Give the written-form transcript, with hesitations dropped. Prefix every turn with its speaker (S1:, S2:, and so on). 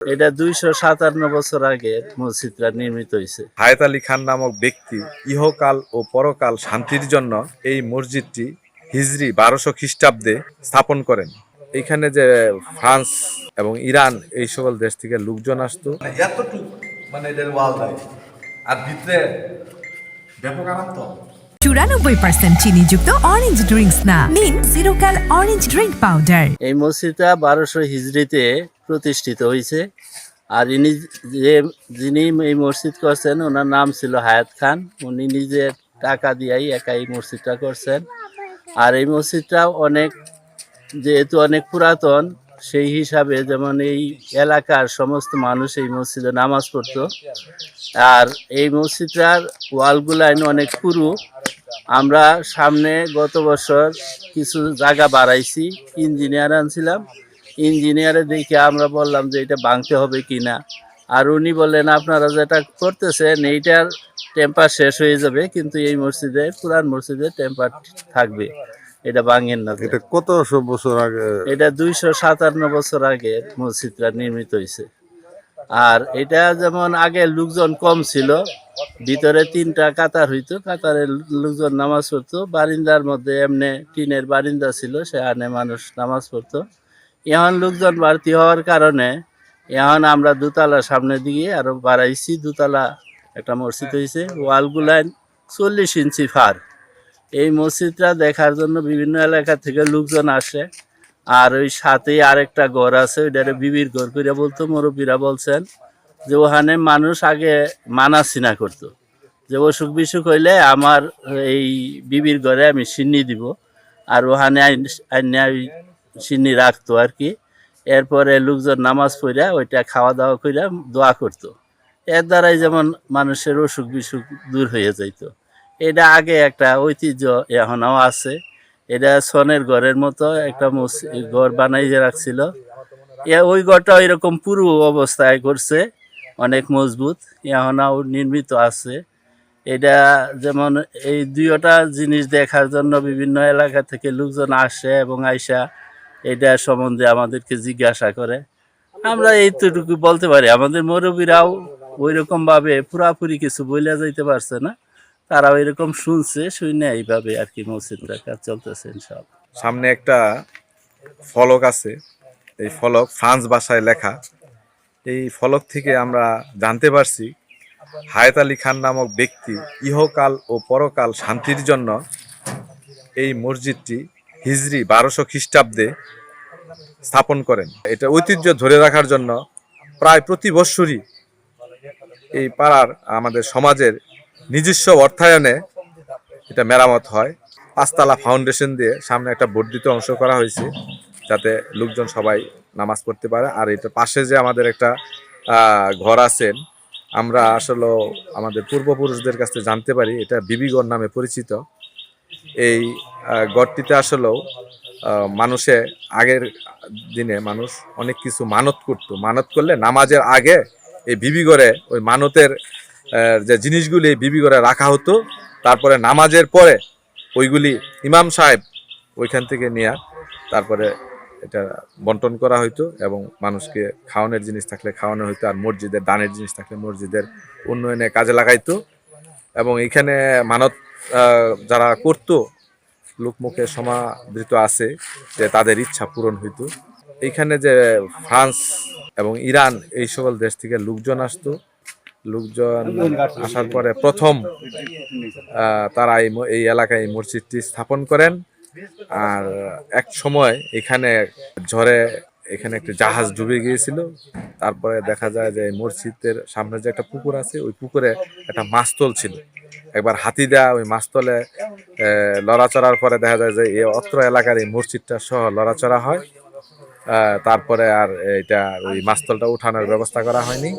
S1: এটা ২৫৭ বছর আগে মসজিদটা নির্মিত হয়েছে।
S2: হায়াত আলী খান নামক ব্যক্তি ইহকাল ও পরকাল শান্তির জন্য এই মসজিদটি হিজরি ১২০০ খ্রিস্টাব্দে স্থাপন করেন। এইখানে যে ফ্রান্স এবং ইরান এই সকল দেশ থেকে লোকজন আসতো।
S3: এতটুকু মানে এদের ওয়াল দেয় আর ভিতরে ব্যাপক আরাম তো।
S4: ৯৪% চিনিযুক্ত অরেঞ্জ ড্রিঙ্কস না, নিন জিরোক্যাল অরেঞ্জ ড্রিঙ্ক পাউডার।
S1: এই মসজিদটা ১২০০ হিজরিতে প্রতিষ্ঠিত হয়েছে। আর যিনি এই মসজিদ করছেন ওনার নাম ছিল হায়াত খান। উনি নিজের টাকা দিয়েই একাই মসজিদটা করছেন। আর এই মসজিদটা যেহেতু অনেক পুরাতন, সেই হিসাবে যেমন এই এলাকার সমস্ত মানুষ এই মসজিদে নামাজ পড়তো। আর এই মসজিদটার ওয়ালগুলাইন অনেক পুরু। আমরা সামনে গত বছর কিছু জায়গা বাড়াইছি, ইঞ্জিনিয়ার আনছিলাম। ইঞ্জিনিয়ারে দেখে আমরা বললাম যে এটা ভাঙতে হবে কি না। আর উনি বললেন আপনারা যেটা করতেছেন এইটার টেম্পার শেষ হয়ে যাবে, কিন্তু এই মসজিদে পুরান মসজিদে টেম্পার থাকবে, এটা ভাঙেন না।
S5: এটা কত বছর আগে?
S1: এটা ২৫৭ বছর আগে মসজিদটা নির্মিত হয়েছে। আর এটা যেমন আগে লোকজন কম ছিল, ভিতরে ৩টা কাতার হইতো, কাতারে লোকজন নামাজ পড়তো। বারিন্দার মধ্যে এমনি টিনের বারিন্দা ছিল, সেখানে মানুষ নামাজ পড়তো। এখন লোকজন বাড়তি হওয়ার কারণে এখন আমরা দোতলা সামনে দিকে আরো বাড়াইছি, দোতলা একটা মসজিদ হয়েছে। ওয়ালগুলান ৪০ ইঞ্চি ফার। এই মসজিদটা দেখার জন্য বিভিন্ন এলাকা থেকে লোকজন আসে। আর ওই সাথেই আরেকটা ঘর আছে, ওইটারে বিবির ঘর করে বলতো। মুরব্বীরা বলছেন যে ওখানে মানুষ আগে মানা সিনা করতো, যে অসুখ বিসুখ হইলে আমার এই বিবির ঘরে আমি সিন্নি দিব, আর ওখানে ওই সিন্নি রাখতো আর কি। এরপরে লোকজন নামাজ পড়া ওইটা খাওয়া দাওয়া করে দোয়া করতো। এর দ্বারাই যেমন মানুষের অসুখ বিসুখ দূর হয়ে যাইতো। এটা আগে একটা ঐতিহ্য এখনও আছে। এটা সনের ঘরের মতো একটা ঘর বানাইয়ে রাখছিল। ওই ঘরটা এরকম পুরো অবস্থায় করছে, অনেক মজবুত, এখনও নির্মিত আছে। এটা যেমন এই দুইটা জিনিস দেখার জন্য বিভিন্ন এলাকা থেকে লোকজন আসে এবং আইসা এটা সম্বন্ধে আমাদেরকে জিজ্ঞাসা করে। আমরা এইটুকু বলতে পারি। আমাদের মুরব্বীরাও ওই রকম ভাবে পুরাপুরি কিছু বইলা যাইতে পারছে না, তারা ওই রকম শুনছে, শুনে এইভাবে আর কি মসজিদটার কাজ চলতেছে ইনশাআল্লাহ।
S2: সামনে একটা ফলক আছে, এই ফলক ফ্রান্স ভাষায় লেখা। এই ফলক থেকে আমরা জানতে পারছি হায়াত আলী খান নামক ব্যক্তি ইহকাল ও পরকাল শান্তির জন্য এই মসজিদটি হিজরি ১২০০ খ্রিস্টাব্দে স্থাপন করেন। এটা ঐতিহ্য ধরে রাখার জন্য প্রায় প্রতি বৎসরই এই পাড়ার আমাদের সমাজের নিজস্ব অর্থায়নে এটা মেরামত হয়। ৫তলা ফাউন্ডেশন দিয়ে সামনে একটা বর্ধিত অংশ করা হয়েছে, যাতে লোকজন সবাই নামাজ পড়তে পারে। আর এটা পাশে যে আমাদের একটা ঘর আছেন, আমরা আসলে আমাদের পূর্বপুরুষদের কাছ থেকে জানতে পারি এটা বিবিঘর নামে পরিচিত। এই ঘরটিতে আসলেও মানুষে আগের দিনে মানুষ অনেক কিছু মানত করতো। মানত করলে নামাজের আগে এই বিবিঘরে ওই মানতের যে জিনিসগুলি বিবিঘরে রাখা হতো। তারপরে নামাজের পরে ওইগুলি ইমাম সাহেব ওইখান থেকে নিয়ে তারপরে এটা বন্টন করা হইতো এবং মানুষকে খাওয়ানোর জিনিস থাকলে খাওয়ানো হইতো, আর মসজিদের দানের জিনিস থাকলে মসজিদের উন্নয়নে কাজে লাগাইতো। এবং এখানে মানত যারা করতো লোকমুখে সমাদৃত আছে যে তাদের ইচ্ছা পূরণ হইতো। এইখানে যে ফ্রান্স এবং ইরান এই সকল দেশ থেকে লোকজন আসতো। লোকজন আসার পরে প্রথম তারা এই এলাকায় এই মসজিদটি স্থাপন করেন। আর এক সময় এখানে ঝড়ে এখানে একটা জাহাজ ডুবে গিয়েছিল। তারপরে দেখা যায় যে মসজিদের সামনে যে একটা পুকুর আছে, ওই পুকুরে একটা মাছতল ছিল। একবার হাতি দেয়া ওই মাছতলে লড়াচড়ার পরে দেখা যায় যে এই অত্র এলাকার এই মসজিদটা সহ লড়াচড়া হয়। তারপরে আর এটা ওই মাছতলটা উঠানোর ব্যবস্থা করা হয়নি।